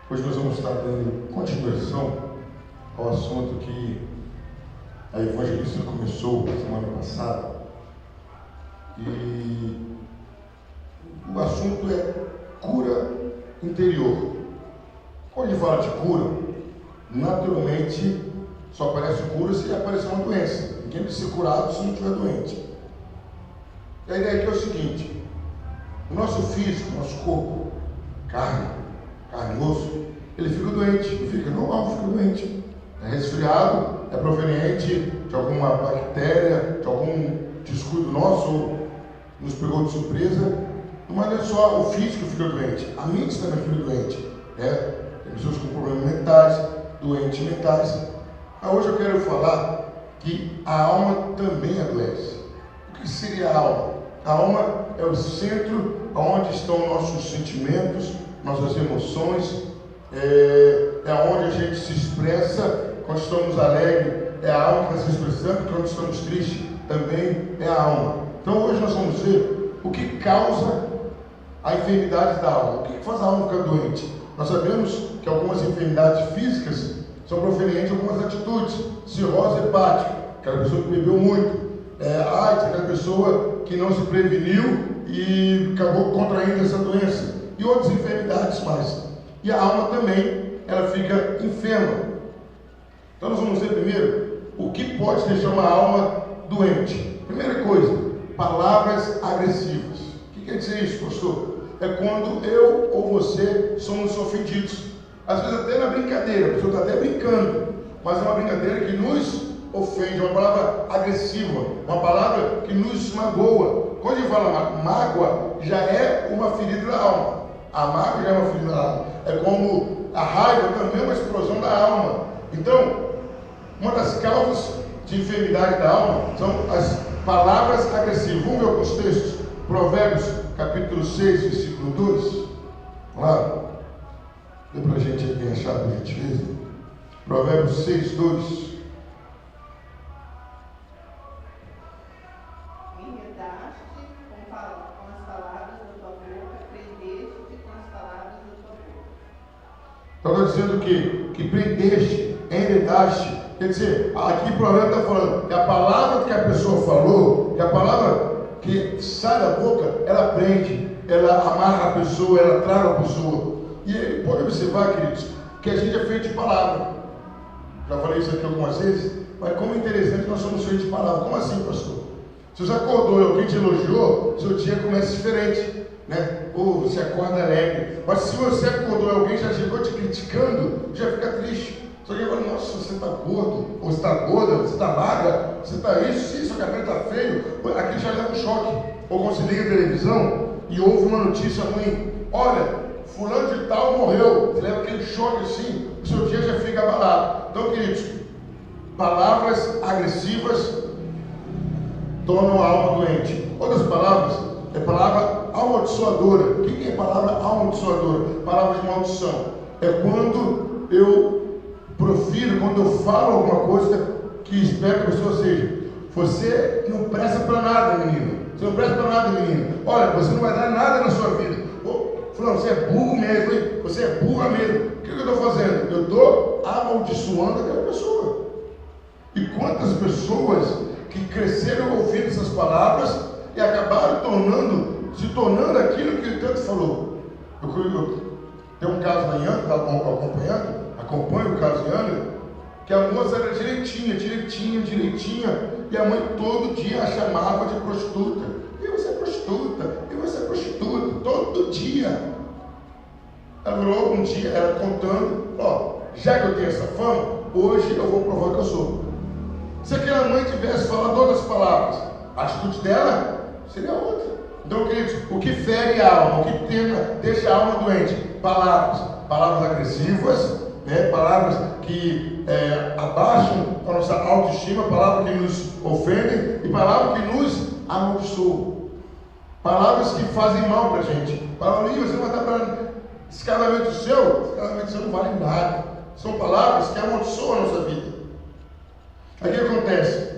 Hoje nós vamos estar dando continuação ao assunto que a evangelista começou semana passada. E o assunto é cura interior. Quando a gente fala de cura, naturalmente só aparece cura se aparecer uma doença. Ninguém precisa ser curado se não estiver doente. E a ideia aqui é o seguinte: o nosso físico, o nosso corpo, carne e osso, ele fica doente, ele fica normal, fica doente. É resfriado, é proveniente de alguma bactéria, de algum descuido nosso, ou nos pegou de surpresa. Não é só o físico que fica doente, a mente também fica doente. Tem pessoas com problemas mentais, doentes mentais. Mas hoje eu quero falar que a alma também adoece. O que seria a alma? A alma é o centro onde estão nossos sentimentos, nossas emoções, é onde a gente se expressa quando estamos alegres, é a alma que está se expressando, quando estamos tristes, também é a alma. Então hoje nós vamos ver o que causa a enfermidade da alma, o que faz a alma ficar doente. Nós sabemos que algumas enfermidades físicas são provenientes de algumas atitudes, cirrose hepática, aquela pessoa que bebeu muito, AIDS, aquela pessoa que não se preveniu e acabou contraindo essa doença, e outras enfermidades mais. E a alma também, ela fica enferma. Então nós vamos ver primeiro o que pode deixar uma alma doente. Primeira coisa, palavras agressivas. O que quer dizer isso, pastor? É quando eu ou você somos ofendidos. Às vezes até na brincadeira, a pessoa está até brincando, mas é uma brincadeira que nos ofende, uma palavra agressiva, uma palavra que nos magoa. Quando a gente fala mágoa, já é uma ferida da alma. A mágoa já é uma ferida da alma. É como a raiva também é uma explosão da alma. Então, uma das causas de enfermidade da alma são as palavras agressivas. Vamos ver alguns textos. Provérbios, capítulo 6, versículo 2. Vamos lá. Dê para a gente aí achar, por gentileza. Provérbios 6, 2. Então está dizendo que prendeste, enredaste. Quer dizer, aqui o provérbio está falando que a palavra que a pessoa falou, que a palavra que sai da boca, ela prende, ela amarra a pessoa, ela trava a pessoa. E pode observar, queridos, que a gente é feito de palavra. Já falei isso aqui algumas vezes, mas como é interessante que nós somos feitos de palavra. Como assim, pastor? Se você acordou e alguém te elogiou, seu dia começa diferente, né? Ou você acorda alegre. Mas se você acordou e alguém já chegou te criticando, já fica triste. Só que fala, nossa, você está gordo, ou você está gorda, você está magra, você está isso, seu cabelo está feio. Aqui já leva um choque. Ou quando você liga a televisão e ouve uma notícia ruim. Olha, fulano de tal morreu. Você leva aquele choque assim, o seu dia já fica abalado. Então, queridos, palavras agressivas tornam a alma doente. Outras palavras, é palavra amaldiçoadora. O que é palavra amaldiçoadora? Palavra de maldição. É quando eu profiro, quando eu falo alguma coisa que espero que a pessoa seja: você não presta para nada, menino. Você não presta para nada, menino. Olha, você não vai dar nada na sua vida. Fulano, você é burro mesmo, hein? Você é burra mesmo. O que eu estou fazendo? Eu estou amaldiçoando aquela pessoa. E quantas pessoas que cresceram ouvindo essas palavras e acabaram se tornando aquilo que ele tanto falou. Tem um caso da Iana, acompanho o caso de Iana, que a moça era direitinha, e a mãe todo dia a chamava de prostituta. E você é prostituta, todo dia. Ela falou um dia, ela contando, já que eu tenho essa fama, hoje eu vou provar que eu sou. Se aquela mãe tivesse falado outras palavras, a atitude dela seria outra. Então, queridos, o que fere a alma, o que deixa a alma doente? Palavras agressivas, palavras que abaixam a nossa autoestima, palavras que nos ofendem e palavras que nos amaldiçoam. Palavras que fazem mal para a gente. Palavras, você não vai estar para esse casamento seu não vale nada. São palavras que amaldiçoam a nossa vida. Aí o que acontece?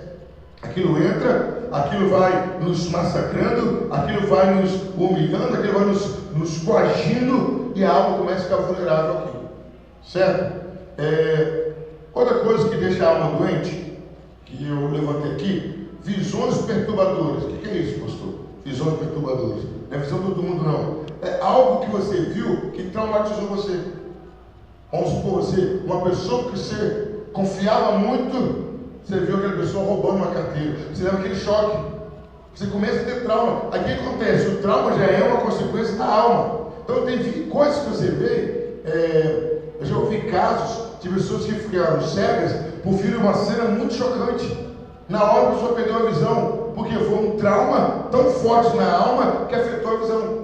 Aquilo entra, aquilo vai nos massacrando, aquilo vai nos humilhando, aquilo vai nos coagindo, e a alma começa a ficar vulnerável aqui. Certo? Outra coisa que deixa a alma doente, que eu levantei aqui, visões perturbadoras. O que é isso, pastor? Visões perturbadoras. Não é visão de todo mundo, não. É algo que você viu que traumatizou você. Vamos supor você, uma pessoa que você confiava muito, você viu aquela pessoa roubando uma carteira, você leva aquele choque, você começa a ter trauma. Aí o que acontece? O trauma já é uma consequência da alma. Então tem coisas que você vê, eu já ouvi casos de pessoas que ficaram cegas por vir uma cena muito chocante. Na hora a pessoa perdeu a visão, porque foi um trauma tão forte na alma que afetou a visão.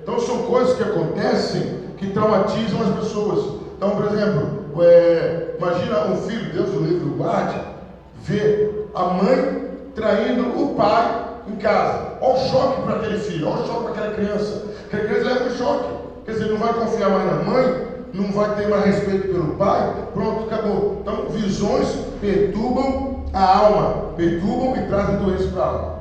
Então são coisas que acontecem que traumatizam as pessoas. Então, por exemplo, imagina um filho, Deus o livre, o guarde, ver a mãe traindo o pai em casa. Olha o choque para aquele filho, olha o choque para aquela criança. Aquela criança leva um choque. Quer dizer, não vai confiar mais na mãe, não vai ter mais respeito pelo pai, pronto, acabou. Então, visões perturbam a alma, perturbam e trazem doença para a alma.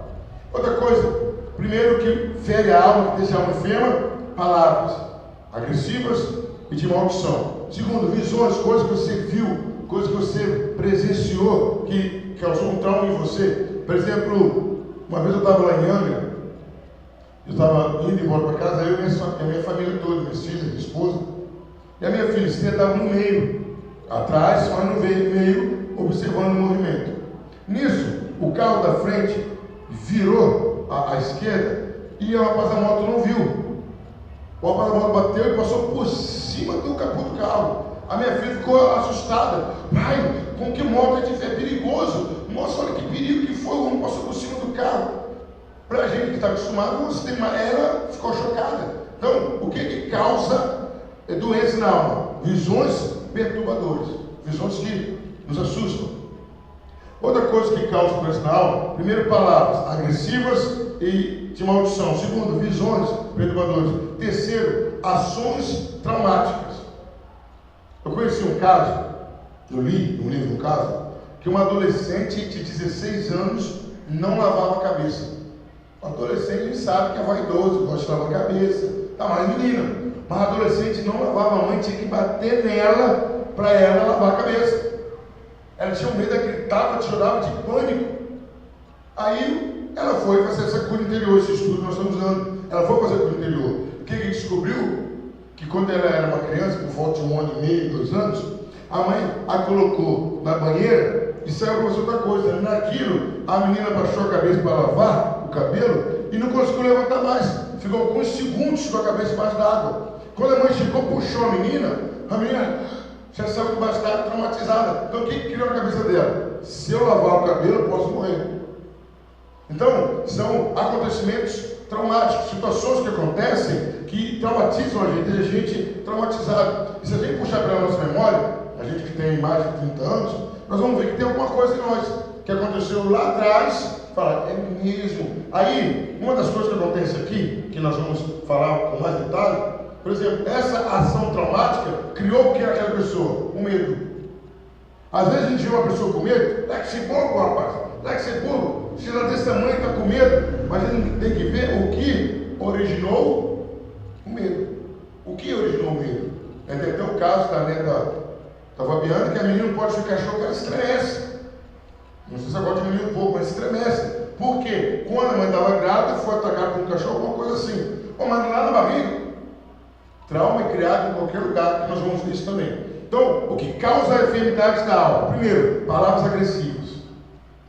Outra coisa, primeiro que fere a alma, que deixa a alma enferma, palavras agressivas e de maldição. Segundo, visões, coisas que você viu, coisas que você presenciou, que causou um trauma em você. Por exemplo, uma vez eu estava lá em Angra, eu estava indo embora para casa, eu e a minha família toda, meus filhos, minha esposa, e a minha filha estava no meio, atrás, mas no meio, observando o movimento. Nisso, o carro da frente virou à esquerda e o rapaz da moto não viu. O rapaz da moto bateu e passou por cima do capô do carro. A minha filha ficou assustada. Pai, com que moto é perigoso? Nossa, olha que perigo que foi, o homem passou por cima do carro. Para a gente que está acostumado, ela ficou chocada. Então, o que causa doença na alma? Visões perturbadoras, visões que nos assustam. Outra coisa que causa doença na alma, primeiro, palavras agressivas e de maldição. Segundo, visões perturbadoras. Terceiro, ações traumáticas. Eu conheci um caso, eu li um livro, um caso, que uma adolescente de 16 anos não lavava a cabeça. O adolescente sabe que é vaidoso, gosta de lavar a cabeça, tá mais menina. Mas a adolescente não lavava, a mãe tinha que bater nela para ela lavar a cabeça. Ela tinha um medo, ela gritava, chorava de pânico. Aí ela foi fazer essa cura interior, esse estudo que nós estamos dando. Ela foi fazer a cura interior. O que descobriu? Que quando ela era uma criança, por volta de 1 ano e meio, 2 anos, a mãe a colocou na banheira e saiu para fazer outra coisa. Naquilo, a menina baixou a cabeça para lavar o cabelo e não conseguiu levantar mais. Ficou alguns segundos com a cabeça embaixo d'água. Quando a mãe chegou, puxou a menina já saiu debaixo d'água traumatizada. Então o que criou na cabeça dela? Se eu lavar o cabelo, eu posso morrer. Então, são acontecimentos traumáticos, situações que acontecem que traumatizam a gente traumatizado. E se a gente puxar pela nossa memória, a gente que tem mais de 30 anos, nós vamos ver que tem alguma coisa em nós que aconteceu lá atrás. Fala, é mesmo. Aí, uma das coisas que acontece aqui, que nós vamos falar com mais detalhe, por exemplo, essa ação traumática criou o que era aquela pessoa? O medo. Às vezes a gente vê uma pessoa com medo, lá que ser bobo, rapaz, lá que ser bobo, se ela desse tamanho está com medo, mas a gente tem que ver o que originou o medo. O que originou o medo? Tem até o caso da neta da Fabiana, que a menina não pode ficar chocada, ela estremece. Não sei se agora diminuiu um pouco, mas estremece. Por quê? Quando a mãe estava grávida, foi atacada por um cachorro, alguma coisa assim. Mas lá na barriga. Trauma é criado em qualquer lugar, que nós vamos ver isso também. Então, o que causa enfermidades da alma? Primeiro, palavras agressivas.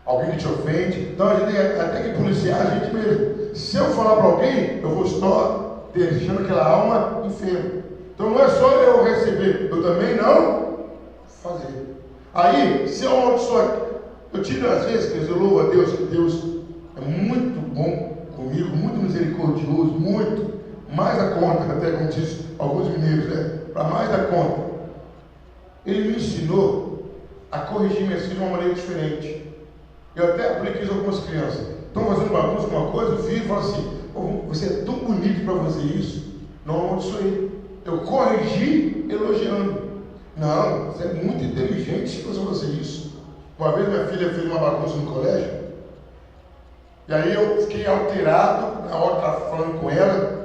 Alguém que te ofende. Então, a gente tem até que policiar a gente mesmo. Se eu falar para alguém, eu vou estar deixando aquela alma enferma. Então, não é só eu receber, eu também não fazer. Aí, se eu amaldiçoar, eu tiro às vezes, eu louvo a Deus, que Deus é muito bom comigo, muito misericordioso, muito. Mais da conta, até como diz alguns mineiros, né? Para mais da conta. Ele me ensinou a corrigir minhas filhas de uma maneira diferente. Eu até apliquei isso a algumas crianças. Estão fazendo bagunça com uma coisa, o filho fala assim, você é tão bonito para fazer isso. Não amaldiçoei. Eu corrigi elogiando. Não, você é muito inteligente se você fazer isso. Uma vez minha filha fez uma bagunça no colégio, e aí eu fiquei alterado na hora que estava falando com ela.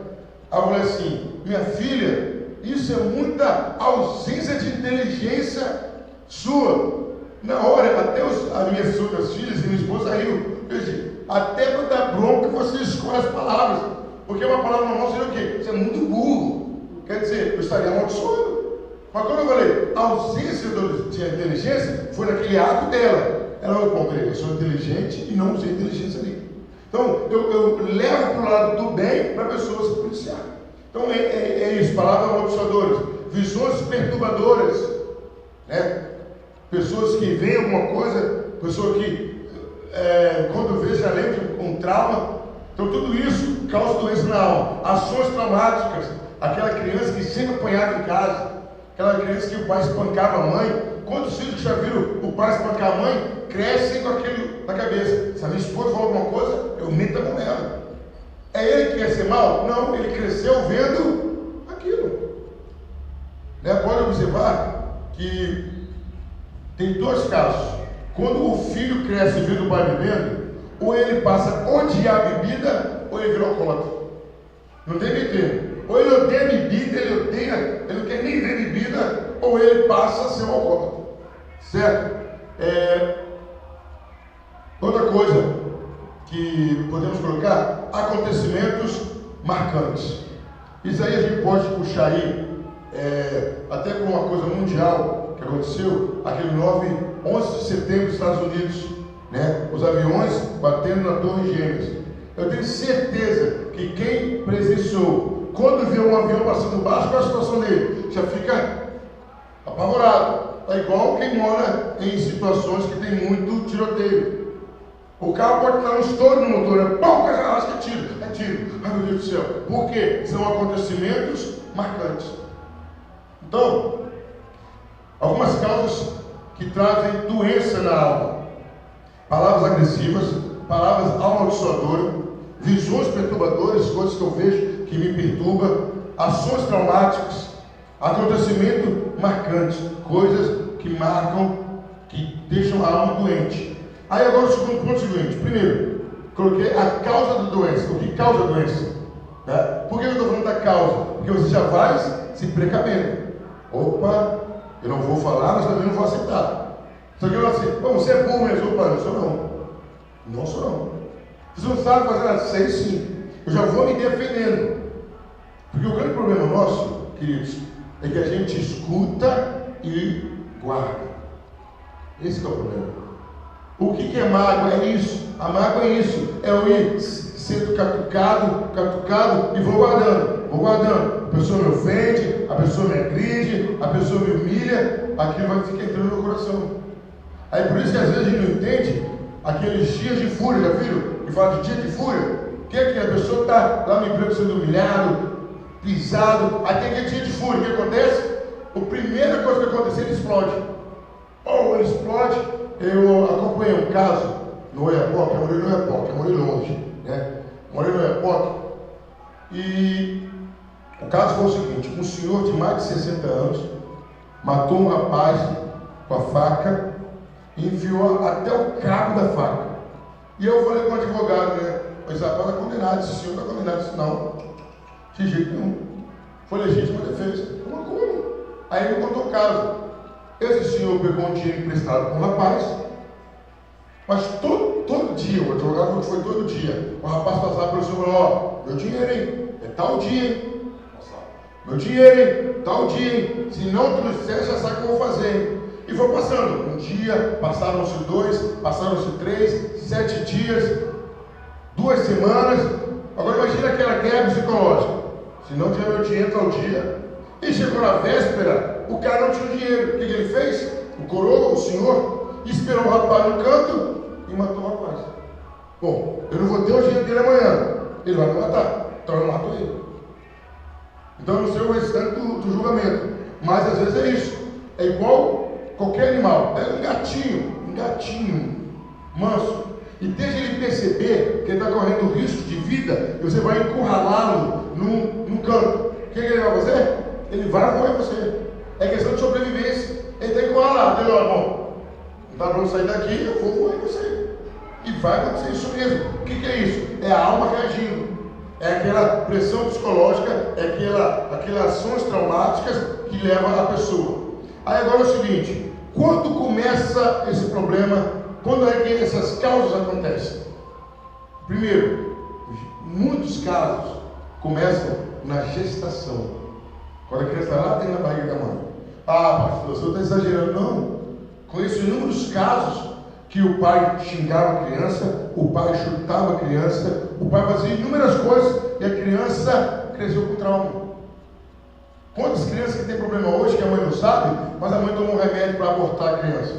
Aí eu falei assim, minha filha, isso é muita ausência de inteligência sua. Na hora, até as minhas filhas e minha esposa riu. Eu disse, até para dar bronca você escolhe as palavras. Porque uma palavra normal seria o quê? Você é muito burro. Quer dizer, eu estaria amaldiçoando. Mas quando eu falei, a ausência de inteligência foi naquele ato dela. Ela falou, bom, eu sou inteligente e não usei inteligência ali. Então, eu levo para o lado do bem para a pessoa se policiar. Então, é isso, palavras amaldiçoadoras, visões perturbadoras, né? Pessoas que veem alguma coisa, pessoa que, quando vê, já lembra um trauma. Então, tudo isso causa doença na alma. Ações traumáticas, aquela criança que sempre apanhava em casa, aquela criança que o pai espancava a mãe. Quantos filhos já viram o pai espancar a mãe, crescem com aquilo na cabeça? Se a minha esposa falou alguma coisa, eu meto a mão nela. É ele que quer ser mal? Não, ele cresceu vendo aquilo. Né? Pode observar que tem dois casos. Quando o filho cresce vendo o pai bebendo, ou ele passa a odiar a bebida, ou ele vira alcoólatra. Não tem meio termo. Ou ele odeia a bebida, ele não quer nem ver bebida, ou ele passa a ser um alcoólatra. Certo? Outra coisa que podemos colocar, acontecimentos marcantes. Isso aí a gente pode puxar aí, até por uma coisa mundial que aconteceu, aquele 11 de setembro nos Estados Unidos, né? Os aviões batendo na Torre Gêmeas. Eu tenho certeza que quem presenciou, quando vê um avião passando baixo, qual é a situação dele? Já fica apavorado. É igual quem mora em situações que tem muito tiroteio. O carro pode dar um estouro no motor, pão, acho que é tiro. Ai meu Deus do céu. Por quê? São acontecimentos marcantes. Então, algumas causas que trazem doença na alma: palavras agressivas, palavras amaldiçoadoras, visões perturbadoras, coisas que eu vejo que me perturbam, ações traumáticas, acontecimento marcante, coisas que marcam, que deixam a alma doente. Aí agora o segundo ponto seguinte. Primeiro, coloquei a causa da doença. O que causa a doença? Né? Por que eu estou falando da causa? Porque você já vai se precavendo. Opa, eu não vou falar, mas também não vou aceitar. Só que eu falo assim, você é burro mesmo. Opa, não sou não. Não sou não. Você não sabe fazer nada, sei sim. Eu já vou me defendendo. Porque o grande problema nosso, queridos, é que a gente escuta e guarda. Esse é o problema. O que é mágoa? É isso. A mágoa é isso. É eu ir sendo catucado e vou guardando. A pessoa me ofende, a pessoa me agride, a pessoa me humilha, aquilo vai ficar entrando no meu coração. Aí por isso que às vezes a gente não entende aqueles dias de fúria, já viram? Que fala de dia de fúria. Que é que a pessoa está lá no emprego sendo humilhado, pisado, aí tem aquele dia de fúria. O que acontece? A primeira coisa que acontece, ele explode. Ele explode. Eu acompanhei um caso no Oiapoque, eu morei no Oiapoque, eu morei longe, né? Morei no Oiapoque, e o caso foi o seguinte: um senhor de mais de 60 anos matou um rapaz com a faca e enfiou até o cabo da faca. E eu falei com o advogado, né? Esse rapaz está condenado, esse senhor está condenado. Disse, não, de jeito nenhum. Foi legítima defesa. Uma coisa. Aí ele me contou o caso. Esse senhor pegou um dinheiro emprestado com o rapaz, mas todo dia, o advogado foi todo dia, o rapaz passava pelo senhor e falou, meu dinheiro, hein? É tal dia, hein? Meu dinheiro, hein? Tal dia, hein? Se não tu disser, já sabe o que eu vou fazer, hein? E foi passando. Um dia, passaram-se 2, passaram-se 3, 7 dias, 2 semanas. Agora imagina aquela guerra psicológica. Se não tiver meu dinheiro tal dia. E chegou na véspera, o cara não tinha dinheiro. O que ele fez? O coroa, o senhor, esperou o rapaz no canto e matou o rapaz. Bom, eu não vou ter o dinheiro dele amanhã. Ele vai me matar. Então eu mato ele. Então eu não sei o restante do julgamento. Mas às vezes é isso. É igual qualquer animal. É um gatinho manso. E desde ele perceber que ele está correndo risco de vida, você vai encurralá-lo num canto. O que ele vai fazer? Ele vai roer você. É questão de sobrevivência. Ele tem que encurralar. Ele fala, bom, não dá para eu sair daqui, eu vou roer você. E vai acontecer isso mesmo. O que é isso? É a alma reagindo. É aquela pressão psicológica, é aquelas ações traumáticas que levam a pessoa. Aí agora é o seguinte, quando começa esse problema, quando é que essas causas acontecem? Primeiro, muitos casos começam na gestação. Quando a criança está lá dentro da barriga da mãe. Ah, pastor, o senhor está exagerando. Não. Conheço inúmeros casos que o pai xingava a criança, o pai chutava a criança, o pai fazia inúmeras coisas e a criança cresceu com trauma. Quantas crianças que têm problema hoje que a mãe não sabe, mas a mãe tomou um remédio para abortar a criança?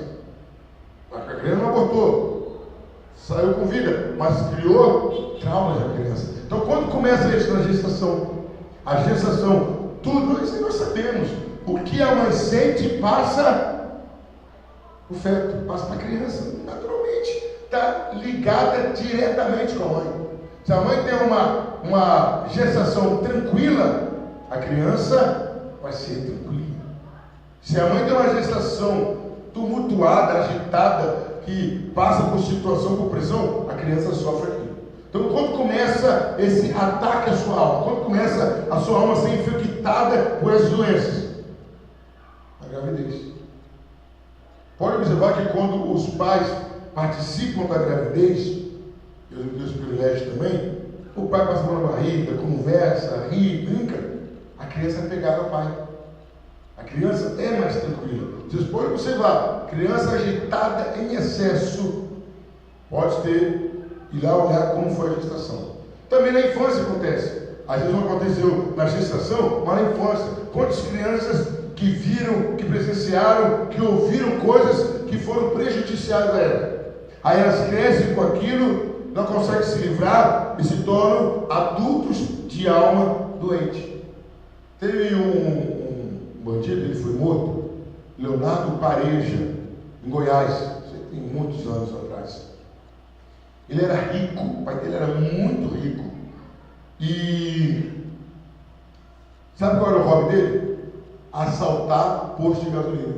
A criança não abortou, saiu com vida, mas criou traumas na criança. Então quando começa isso na gestação? A gestação, tudo isso nós sabemos. O que a mãe sente passa o feto, passa para a criança, naturalmente. Está ligada diretamente com a mãe. Se a mãe tem uma gestação tranquila, a criança vai ser tranquila. Se a mãe tem uma gestação tumultuada, agitada, que passa por situação, por pressão, a criança sofre aquilo. Então, quando começa esse ataque à sua alma, quando começa a sua alma a ser infectada por essas doenças? A gravidez. Pode observar que quando os pais participam da gravidez, Deus me deu esse privilégio também, o pai passa a mão na barriga, conversa, ri, brinca, a criança é pegada ao pai. A criança é mais tranquila. Vocês podem observar, criança agitada em excesso, pode ter, ir lá olhar como foi a gestação. Também na infância acontece. Às vezes não aconteceu na gestação, mas na infância. Quantas crianças que viram, que presenciaram, que ouviram coisas que foram prejudiciais a ela. Aí elas crescem com aquilo, não conseguem se livrar e se tornam adultos de alma doente. Teve um bandido, ele foi morto, Leonardo Pareja, em Goiás, tem muitos anos atrás. Ele era rico, o pai dele era muito rico. E sabe qual era o hobby dele? Assaltar posto de gasolina.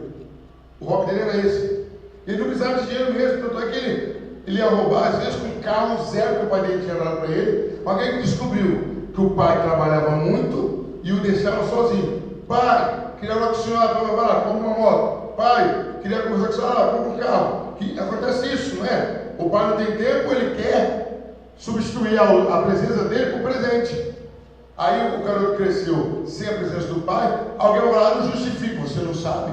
O hobby dele era esse. Ele não precisava de dinheiro mesmo, tanto é que ele ia roubar, às vezes, com um carro zero que o pai dele tinha dado para ele. Alguém descobriu que o pai trabalhava muito e o deixava sozinho. Pai, queria falar com o senhor, vai lá, compra uma moto. Pai, queria conversar com o senhor, compra um carro. Que acontece isso, não é? O pai não tem tempo, ele quer substituir a presença dele por presente. Aí o garoto cresceu sem a presença do pai, alguém vai lá e não justifica, você não sabe.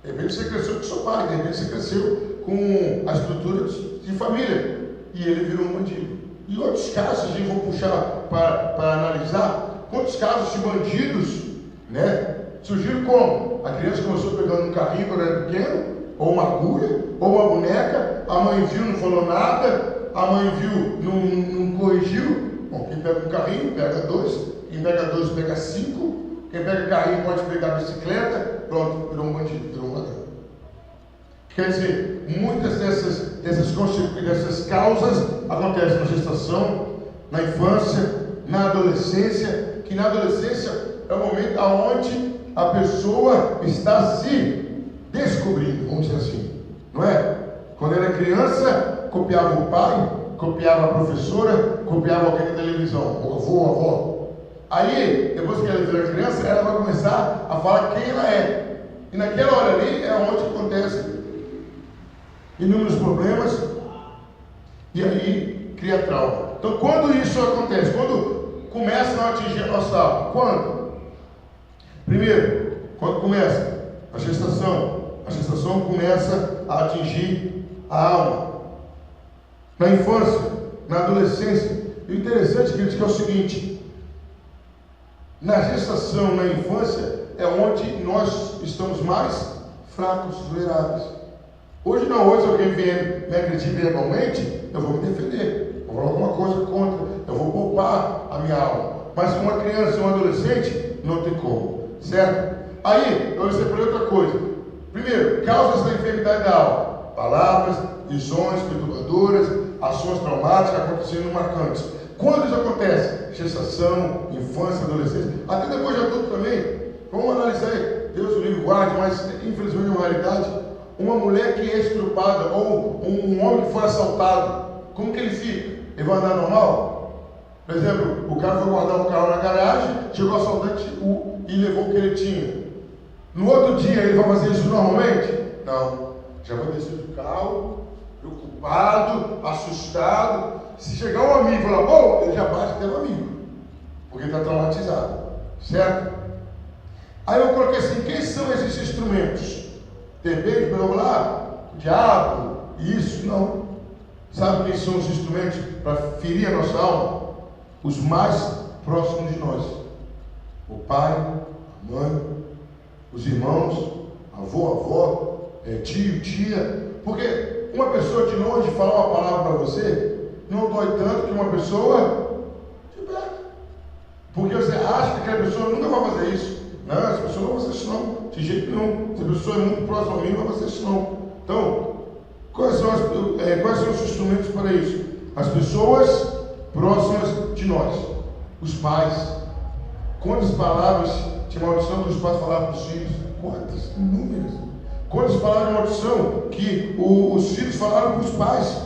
De repente você cresceu com seu pai, de repente você cresceu com a estrutura de família, e ele virou um bandido. E outros casos, a gente vai puxar para analisar, quantos casos de bandidos, né, surgiram como? A criança começou pegando um carrinho quando era pequeno, ou uma agulha, ou uma boneca, a mãe viu, não falou nada, a mãe viu, não corrigiu. Bom, quem pega um carrinho, pega dois, quem pega dois, pega cinco, quem pega carrinho pode pegar bicicleta, pronto, virou um bandido, virou um ladrão. Quer dizer, muitas dessas causas acontecem na gestação, na infância, na adolescência, que na adolescência é o momento onde a pessoa está se descobrindo, vamos dizer assim, não é? Quando era criança, copiava o pai, copiava a professora, copiava alguém na televisão, o avô, a avó. Aí, depois que ela vira criança, ela vai começar a falar quem ela é. E naquela hora ali é onde acontece inúmeros problemas, e aí cria trauma. Então, quando isso acontece? Quando começam a atingir a nossa alma? Quando? Primeiro, quando começa a gestação. A gestação começa a atingir a alma. Na infância, na adolescência. E o interessante, queridos, que é o seguinte: na gestação, na infância, é onde nós estamos mais fracos, vulneráveis. Hoje não, hoje alguém vier me agredir verbalmente, eu vou me defender, eu vou falar alguma coisa contra, eu vou poupar a minha alma. Mas uma criança e um adolescente, não tem como, certo? Aí, eu separei outra coisa. Primeiro, causas da enfermidade da alma: palavras, visões perturbadoras, ações traumáticas acontecendo marcantes. Quando isso acontece? Gestação, infância, adolescência, até depois de adulto também. Vamos analisar aí, Deus o livre guarde, mas infelizmente é uma realidade. Uma mulher que é estrupada, ou um homem que foi assaltado, como que ele fica? Ele vai andar normal? Por exemplo, o cara foi guardar o carro na garagem, chegou o assaltante e levou o que ele tinha. No outro dia ele vai fazer isso normalmente? Não. Já vai descer do carro, preocupado, assustado. Se chegar um amigo e falar, bom, ele já bate até o amigo, porque está traumatizado. Certo? Aí eu coloquei assim, quem são esses instrumentos? De repente, pelo lado, o diabo, isso, não. Sabe quem são os instrumentos para ferir a nossa alma? Os mais próximos de nós. O pai, a mãe, os irmãos, avô, avó, tio, tia. Porque uma pessoa de longe falar uma palavra para você, não dói tanto que uma pessoa de perto. Porque você acha que aquela pessoa nunca vai fazer isso. Não, essa pessoa não vai fazer isso não. De jeito nenhum. Essa pessoa é muito próxima a mim, não vai fazer isso não. Então, quais são os instrumentos para isso? As pessoas próximas de nós. Os pais. Quantas palavras de maldição que os pais falavam para os filhos? Quantas? Inúmeras. Quantas palavras de maldição que os filhos falaram para os pais?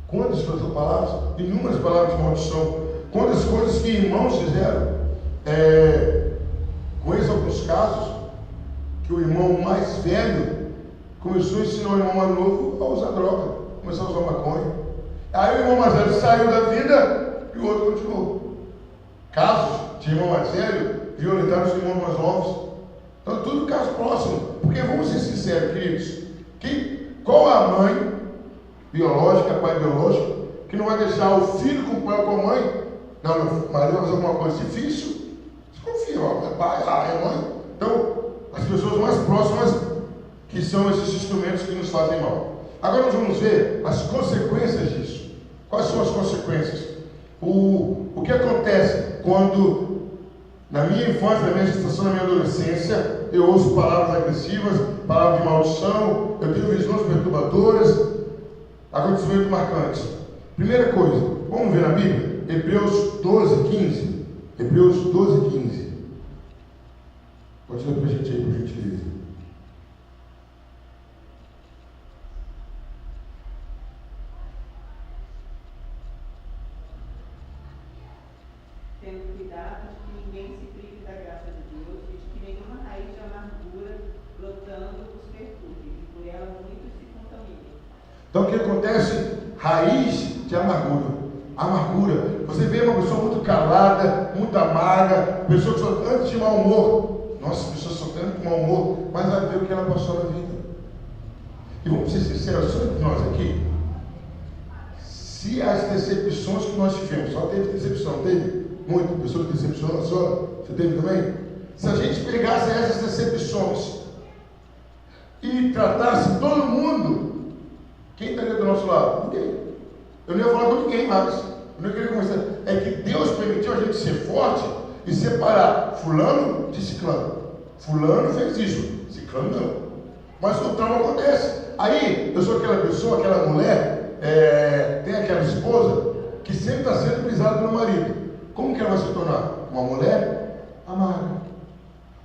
Quantas palavras? Inúmeras palavras de maldição. Quantas coisas que irmãos fizeram? Conheço alguns casos que o irmão mais velho começou a ensinar o irmão mais novo a usar droga, começou a usar maconha. Aí o irmão mais velho saiu da vida e o outro continuou. Casos de irmão mais velho violentaram os irmãos mais novos. Então, tudo caso próximo. Porque vamos ser sinceros, queridos. Qual a mãe biológica, pai biológico, que não vai deixar o filho com o pai ou com a mãe? Não, meu marido vai fazer alguma coisa difícil. Você confia, ó, é pai, é mãe. Então, as pessoas mais próximas que são esses instrumentos que nos fazem mal. Agora nós vamos ver as consequências disso. Quais são as consequências? O que acontece quando, na minha infância, na minha gestação, na minha adolescência, eu ouço palavras agressivas, palavras de maldição, eu tenho visões perturbadoras, acontecimentos marcantes. Primeira coisa, vamos ver na Bíblia? Hebreus 12, 15. Hebreus 12, 15. Pode ler para a gente aí, por gentileza. Tendo cuidado de que ninguém se prive da graça de Deus e de que nenhuma raiz de amargura brotando os perturbe, e por ela muitos se contaminam. Então o que acontece? Raiz de amargura. Amargura. Você vê uma pessoa muito calada, muito amarga, pessoa que só antes de mau humor. Nossa, a pessoa só tem muito mau humor, mas vai ver o que ela passou na vida. E vamos ser sinceros, só entre nós aqui. Se as decepções que nós tivemos, só teve decepção, teve? Muita pessoa que decepciona só. Você teve também? Se a gente pegasse essas decepções e tratasse todo mundo, quem estaria do nosso lado? Ninguém. Eu não ia falar com ninguém mais. Eu não queria conversar. É que Deus permitiu a gente ser forte e separar fulano de ciclano. Fulano fez isso, ciclano não. Mas o trauma acontece. Aí eu sou aquela pessoa, aquela mulher, tem aquela esposa que sempre está sendo pisada pelo marido. Como que ela vai se tornar? Uma mulher amarga.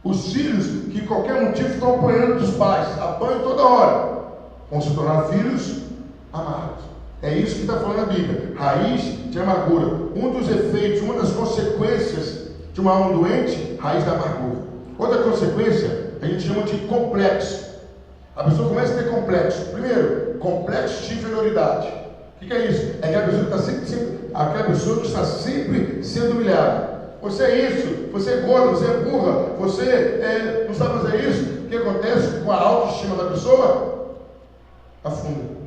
Os filhos que qualquer motivo estão apanhando dos pais, apanham toda hora, vão se tornar filhos amargos. É isso que está falando a Bíblia. Raiz de amargura. Um dos efeitos, uma das consequências de uma alma doente, raiz da amargura. Outra consequência, a gente chama de complexo. A pessoa começa a ter complexo. Primeiro, complexo de inferioridade. O que é isso? É aquela pessoa que está sempre sendo humilhada. Você é isso, você é gorda, você é burra, você não sabe fazer isso. O que acontece com a autoestima da pessoa? Afunda.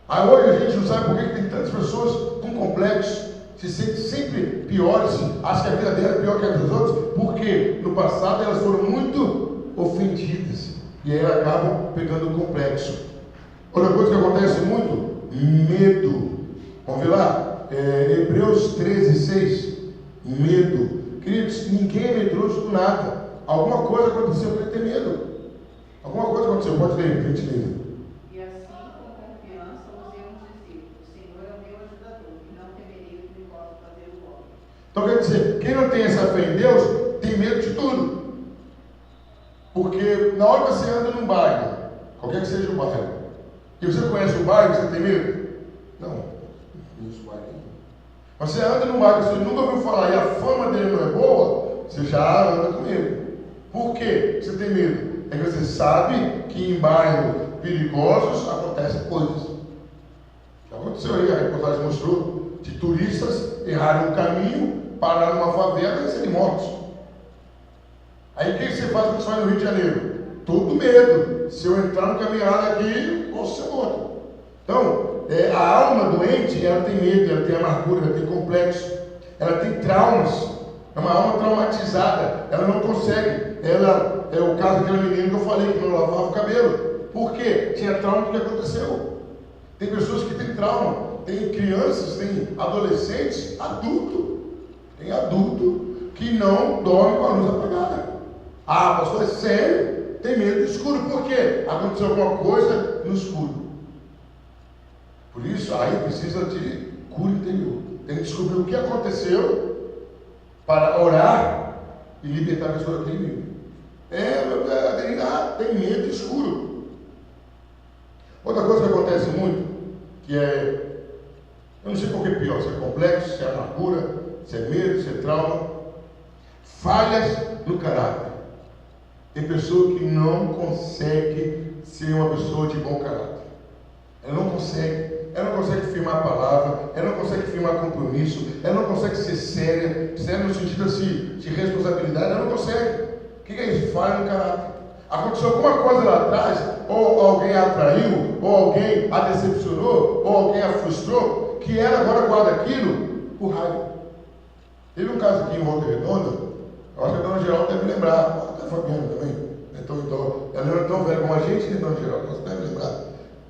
Aí hoje a gente não sabe por que tem tantas pessoas com complexo, se sentem sempre piores, acham que a vida dela é pior que a dos outros, porque no passado elas foram muito ofendidas e aí elas acabam pegando o complexo. Outra coisa que acontece muito, medo. Vamos ver lá? Hebreus 13, 6. Medo. Queridos, ninguém é medroso do nada. Alguma coisa aconteceu para ele ter medo. Alguma coisa aconteceu, pode ler, gentileza. E assim, com confiança, ousemos dizer: o Senhor é o meu ajudador, e não temerei o que me possa fazer o homem. Então quer dizer, quem não tem essa fé em Deus, tem medo de tudo. Porque na hora que você anda num bairro, qualquer que seja o bairro, e você conhece o bairro, você tem medo? Não, não conheço o bairro. Você anda no bairro que você nunca ouviu falar e a fama dele não é boa, você já anda com medo. Por que você tem medo? É que você sabe que em bairros perigosos acontecem coisas. Já aconteceu aí, a reportagem mostrou, de turistas errarem um caminho, pararam numa favela e serem mortos. Aí o que você faz quando você vai no Rio de Janeiro? Todo medo. Se eu entrar no caminho errado aqui, posso ser morto. Então, a alma doente, ela tem medo, ela tem amargura, ela tem complexo, ela tem traumas. É uma alma traumatizada, ela não consegue. Ela é o caso daquela menina que eu falei, que não lavava o cabelo. Por quê? Tinha trauma do que aconteceu. Tem pessoas que têm trauma, tem crianças, tem adolescentes, adulto. Tem adulto que não dorme com a luz apagada. Ah, pastor, é sério? Tem medo do escuro. Por quê? Aconteceu alguma coisa no escuro. Por isso, aí precisa de cura interior. Tem que descobrir o que aconteceu para orar e libertar a pessoa daquele medo. Tem medo do escuro. Outra coisa que acontece muito, que é, eu não sei qual que é pior, se é complexo, se é amargura, se é medo, se é trauma, falhas no caráter. Tem pessoa que não consegue ser uma pessoa de bom caráter. Ela não consegue firmar a palavra, ela não consegue firmar compromisso, ela não consegue ser séria no sentido assim, de responsabilidade, ela não consegue. O que é isso? Falha no caráter. Aconteceu alguma coisa lá atrás, ou alguém a atraiu, ou alguém a decepcionou, ou alguém a frustrou, que ela agora guarda aquilo por raiva. Teve um caso aqui em Volta Redonda, eu acho que a dona Geralda deve lembrar, a Fabiana também, ela não é tão velha como a gente, né, dona Geralda, você deve lembrar.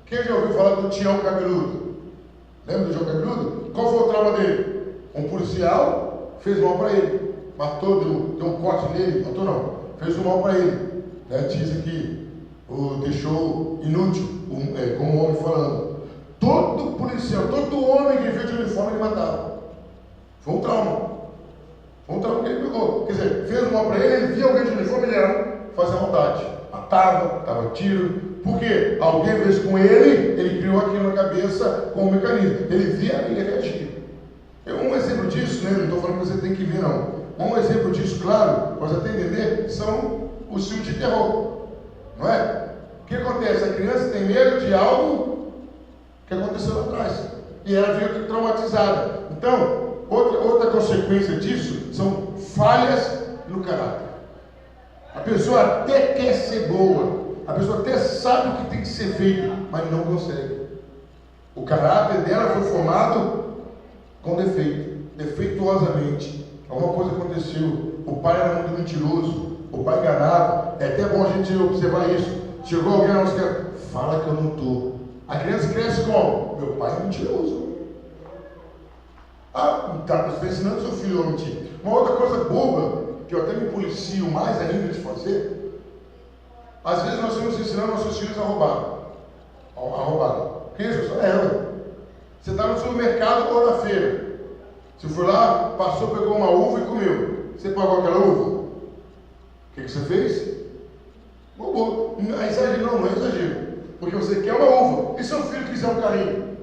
Quem já ouviu falar do Tião Cabeludo? Lembra do Tião Cabeludo? Qual foi o trauma dele? Um policial fez mal para ele, matou, deu um corte nele, matou não, fez um mal para ele. Diz que o deixou inútil, como o homem falando. Todo policial, todo homem que viu de uniforme ele matava. Foi um trauma. Foi um trauma que ele pegou. Quer dizer, fez um mal para ele, ele via alguém de uniforme, ele era fazer vontade. Matava, dava tiro. Por quê? Alguém fez com ele criou aquilo na cabeça com um mecanismo. Ele via, ele reagia. Um exemplo disso, né? Não estou falando que você tem que ver, não. Um exemplo disso, claro, para você entender, são os filmes de terror. Não é? O que acontece? A criança tem medo de algo que aconteceu lá atrás. E ela fica traumatizada. Então, outra consequência disso são falhas no caráter. A pessoa até quer ser boa. A pessoa até sabe o que tem que ser feito, mas não consegue. O caráter dela foi formado com defeito, defeituosamente. Alguma coisa aconteceu. O pai era muito mentiroso, o pai enganava. É até bom a gente observar isso. Chegou alguém na nossa, fala que eu não estou. A criança cresce como? Meu pai é mentiroso. Tá ensinando seu filho a mentir. Uma outra coisa boba, que eu até me policio mais ainda de fazer. Às vezes nós estamos ensinando nossos filhos a roubar. Que isso? Você está no supermercado ou na feira. Você foi lá, passou, pegou uma uva e comeu. Você pagou aquela uva? O que você fez? Roubou. Não é exagero, não é exagero. Porque você quer uma uva. E se seu filho quiser um carrinho?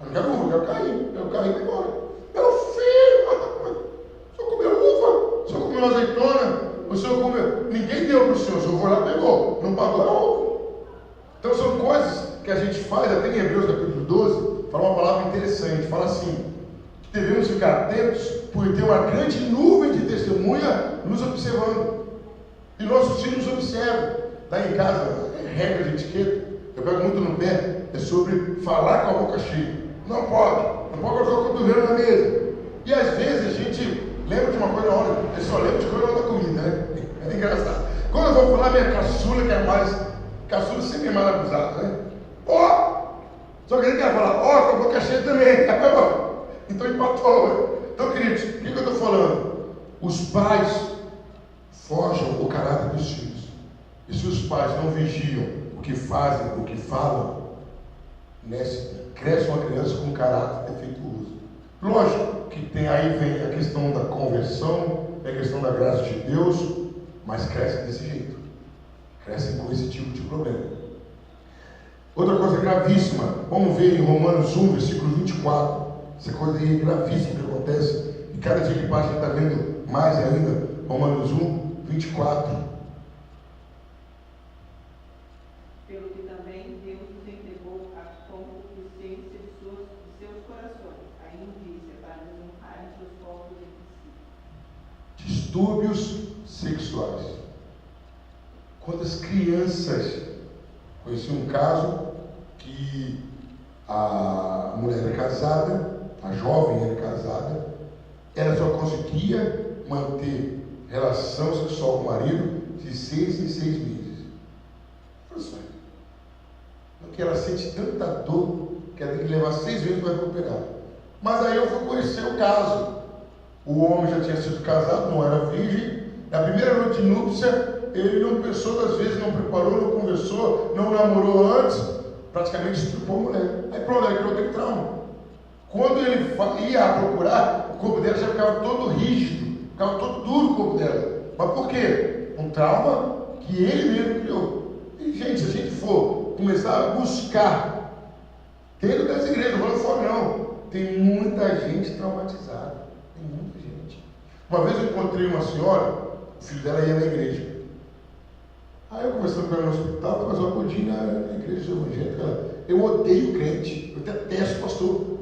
Eu não quero uva, eu quero carrinho. Eu quero carrinho e vai embora. Meu filho, o senhor comeu uva? O senhor comeu azeitona? O senhor comeu? Ninguém deu para o senhor foi lá e pegou. Não pagou a uva. Então são coisas que a gente faz, até em Hebreus capítulo 12, fala uma palavra interessante. Fala assim, que devemos ficar atentos, porque tem uma grande nuvem de testemunha nos observando. E nossos filhos nos observam. Lá em casa, regra de etiqueta, eu pego muito no pé, é sobre falar com a boca cheia. Não pode colocar o cotovelo na mesa. E às vezes a gente lembra de uma coisa na hora, eu só lembro de coisa na hora da comida, né? É engraçado. Quando eu vou falar minha caçula, que é mais, caçula sempre é mais abusada, né? Só que ele quer falar, com a boca cheia também. Então empatou. Então, queridos, o que eu estou falando? Os pais forjam o caráter dos filhos. E se os pais não vigiam o que fazem, o que falam, cresce uma criança com caráter defeituoso. Lógico que aí vem a questão da conversão, a questão da graça de Deus, mas cresce desse jeito. Crescem com esse tipo de problema. Outra coisa gravíssima, vamos ver em Romanos 1, versículo 24. Essa coisa aí é gravíssima que acontece. E cada dia que passa a gente está vendo mais ainda. Romanos 1, 24. Pelo que também Deus nos entregou a concupiscência de seus corações, a imundícia, para desonrarem seus corpos entre si. Distúrbios sexuais. Quantas crianças, conheci um caso que a mulher era casada, a jovem era casada, ela só conseguia manter relação sexual com o marido de 6 em 6 meses. Porque ela sente tanta dor que ela tem que levar 6 meses para recuperar. Mas aí eu fui conhecer o caso. O homem já tinha sido casado, não era virgem. Na primeira noite de núpcia, ele não pensou 2 vezes, não preparou, não conversou, não namorou antes, praticamente estrupou a mulher. Aí pronto, ele criou aquele trauma. Quando ele ia procurar, o corpo dela já ficava todo rígido, ficava todo duro o corpo dela. Mas por quê? Um trauma que ele mesmo criou. E gente, se a gente for começar a buscar, dentro das igrejas, não vou fora não, tem muita gente traumatizada. Tem muita gente. Uma vez eu encontrei uma senhora, o filho dela ia na igreja. Aí eu conversando com ela no hospital, mas eu acudir na igreja evangélica. Eu odeio crente, eu detesto pastor.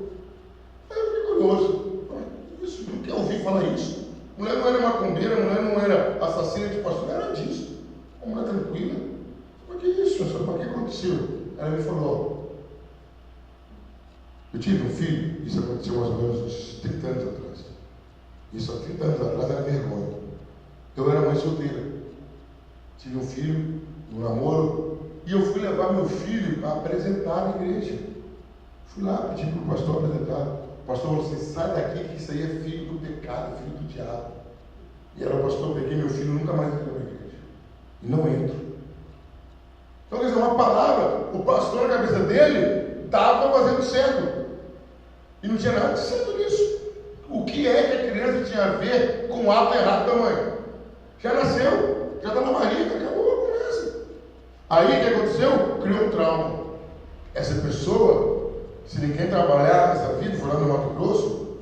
Aí eu fiquei curioso. Isso, não quer ouvir falar isso? A mulher não era macumbeira, a mulher não era assassina de pastor, não era disso. Uma mulher tranquila. Mas que isso, senhor? Mas o que aconteceu? Ela me falou: eu tive um filho, isso aconteceu mais ou menos uns 30 anos atrás. Isso há 30 anos atrás era vergonha. Eu era mãe solteira. Tive um filho, um namoro, e eu fui levar meu filho para apresentar na igreja. Fui lá, pedi para o pastor apresentar. O pastor falou assim: sai daqui que isso aí é filho do pecado, filho do diabo. E era o pastor, peguei meu filho, nunca mais entrou na igreja. E não entro. Então, quer dizer, uma palavra, o pastor na cabeça dele estava fazendo certo. E não tinha nada de certo nisso. O que é que a criança tinha a ver com o ato errado da mãe? Já nasceu, já está na barriga, acabou a conversa. Aí o que aconteceu? Criou um trauma. Essa pessoa, se ninguém trabalhar nessa vida, for lá no Mato Grosso,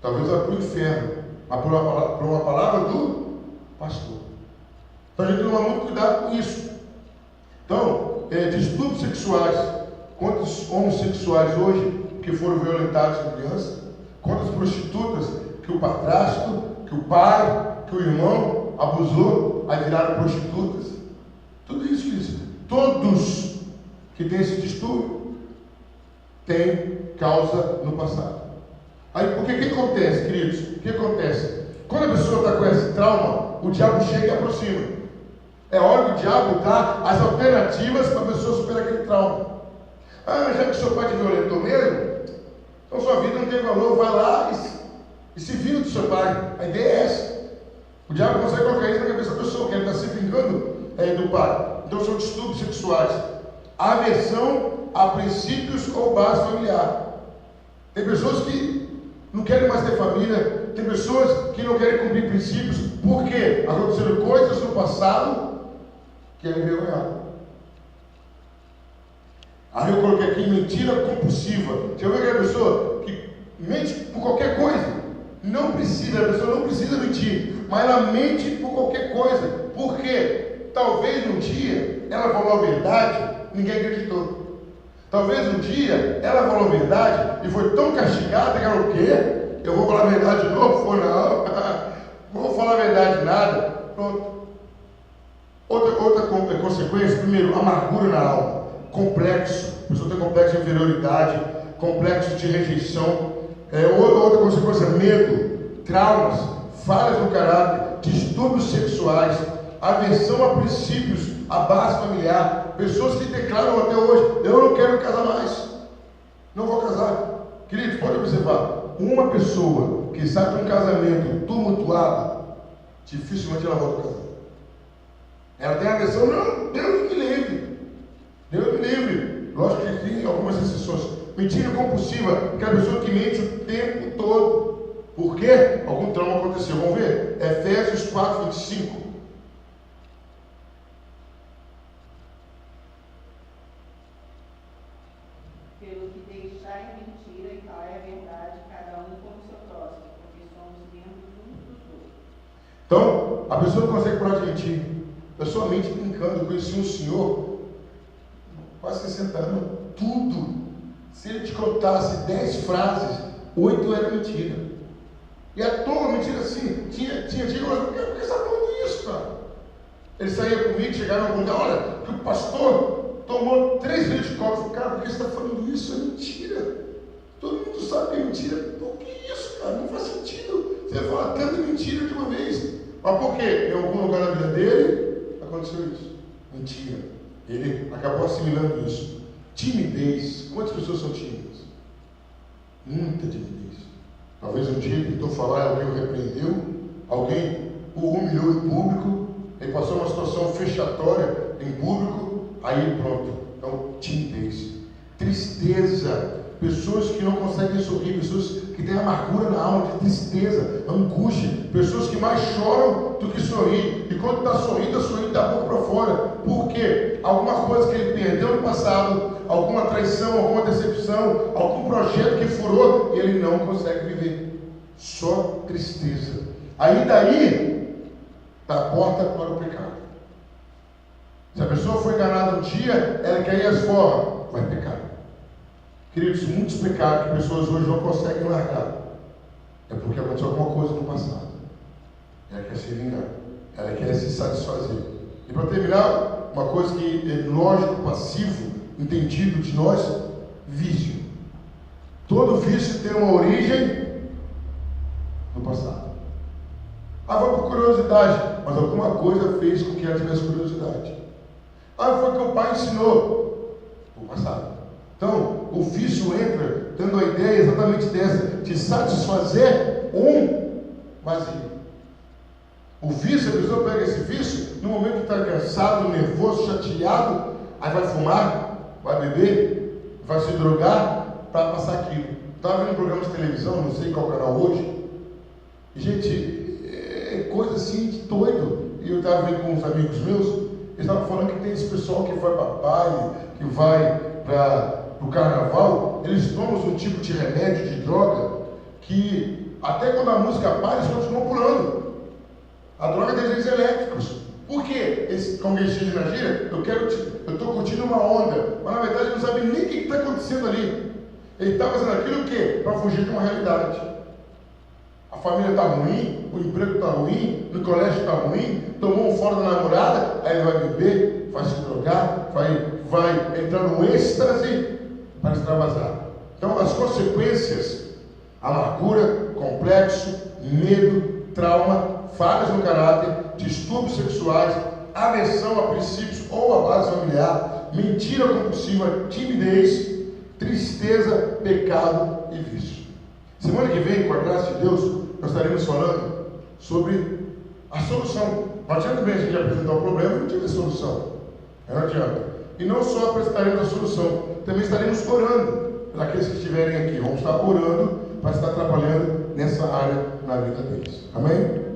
talvez ela para o inferno, mas por uma palavra do pastor. Então a gente tem que tomar muito cuidado com isso. Então, distúrbios sexuais. Quantos homossexuais hoje que foram violentados em criança? Quantas prostitutas que o padrasto, que o pai, que o irmão abusou, aí viraram prostitutas? Tudo isso. Todos que têm esse distúrbio têm causa no passado. Aí, porque o que acontece, queridos? O que acontece? Quando a pessoa está com esse trauma, o diabo chega e aproxima. É hora que o diabo dá as alternativas para a pessoa superar aquele trauma. Ah, já que seu pai te violentou mesmo, então sua vida não tem valor, vai lá e se vira do seu pai. A ideia é essa. O diabo consegue colocar isso na cabeça da pessoa, que ele está se vingando do pai. Então são distúrbios sexuais. Aversão a princípios ou base familiar. Tem pessoas que não querem mais ter família, tem pessoas que não querem cumprir princípios, porque aconteceram coisas no passado que é envergonhado. Aí eu coloquei aqui mentira compulsiva. Você vê aquela pessoa que mente por qualquer coisa? Não precisa, a pessoa não precisa mentir, mas ela mente por qualquer coisa. Por quê? Talvez um dia ela falou a verdade, ninguém acreditou. Talvez um dia ela falou a verdade e foi tão castigada que ela o quê? Eu vou falar a verdade de novo? Foi não. Não vou falar a verdade nada. Pronto. Outra consequência, primeiro, amargura na alma, complexo, a pessoa tem complexo de inferioridade, complexo de rejeição, outra consequência, medo, traumas, falhas no caráter, distúrbios sexuais, aversão a princípios, a base familiar, pessoas que declaram até hoje: eu não quero casar mais, não vou casar. Queridos, pode observar, uma pessoa que sai de um casamento tumultuado, dificilmente ela volta a casar. Ela tem a versão: não, Deus me livre. Deus me livre. Lógico que tem algumas exceções. Mentira compulsiva, aquela pessoa que mente o tempo todo. Por quê? Algum trauma aconteceu. Vamos ver? Efésios 4, 25. Pelo que deixai a mentira e falar a verdade, cada Então, a pessoa não consegue parar de mentir. A pessoa mente brincando. Eu conheci um senhor, quase 60 anos, tudo. Se ele te contasse 10 frases, 8 era mentira. E a toda mentira assim, tinha dia que eu falava, por que você está falando isso, cara? Ele saía comigo, chegava em algum lugar, olha, que o pastor tomou 3 litros de coca. Eu falei, cara, por que você está falando isso? É mentira. Todo mundo sabe que é mentira. Por que isso, cara? Não faz sentido. Você fala tanta mentira de uma vez. Mas por quê? Em algum lugar da vida dele, aconteceu isso. Mentira. Ele acabou assimilando isso. Timidez. Quantas pessoas são tímidas? Muita timidez. Talvez um dia ele tentou falar, alguém o repreendeu, alguém o humilhou em público, ele passou uma situação fechatória em público, aí pronto. Então, timidez. Tristeza. Pessoas que não conseguem sorrir, pessoas que têm amargura na alma, de tristeza, angústia, pessoas que mais choram do que sorriem. E quando está sorrindo da boca para fora. Por quê? Alguma coisa que ele perdeu no passado, alguma traição, alguma decepção, algum projeto que furou, e ele não consegue viver. Só tristeza. Aí daí está a porta para o pecado. Se a pessoa foi enganada um dia, ela quer ir às forras, vai pecar. Queridos, muitos pecados que pessoas hoje não conseguem largar é porque aconteceu alguma coisa no passado. Ela quer se vingar, ela quer se satisfazer. E para terminar, uma coisa que é lógico, passivo, entendido de nós, vício. Todo vício tem uma origem no passado. Foi por curiosidade, mas alguma coisa fez com que ela tivesse curiosidade. Foi que o pai ensinou no passado. Então, o vício entra dando a ideia exatamente dessa, de satisfazer um vazio. O vício, a pessoa pega esse vício, no momento que está cansado, nervoso, chateado, aí vai fumar, vai beber, vai se drogar para passar aquilo. Estava vendo um programa de televisão, não sei qual canal hoje, e gente, é coisa assim de doido. E eu estava vendo com uns amigos meus, eles estavam falando que tem esse pessoal que vai para baile, que vai para o carnaval, eles tomam um tipo de remédio, de droga, que até quando a música para, eles continuam pulando. A droga tem agentes elétricos. Por quê? Como eles dizem na gíria, eu estou curtindo uma onda, mas na verdade não sabe nem o que está acontecendo ali. Ele está fazendo aquilo o quê? Para fugir de uma realidade. A família está ruim, o emprego está ruim, no colégio está ruim, tomou um fora da namorada, aí ele vai beber, vai se drogar, vai entrar no êxtase para extravasar. Então, as consequências: amargura, complexo, medo, trauma, falhas no caráter, distúrbios sexuais, aversão a princípios ou a base familiar, mentira compulsiva, timidez, tristeza, pecado e vício. Semana que vem, com a graça de Deus, nós estaremos falando sobre a solução. Não adianta bem a gente apresentar o problema e não tiver solução. Não adianta. E não só apresentaremos a solução, também estaremos orando para aqueles que estiverem aqui. Vamos estar orando para estar trabalhando nessa área na vida deles. Amém?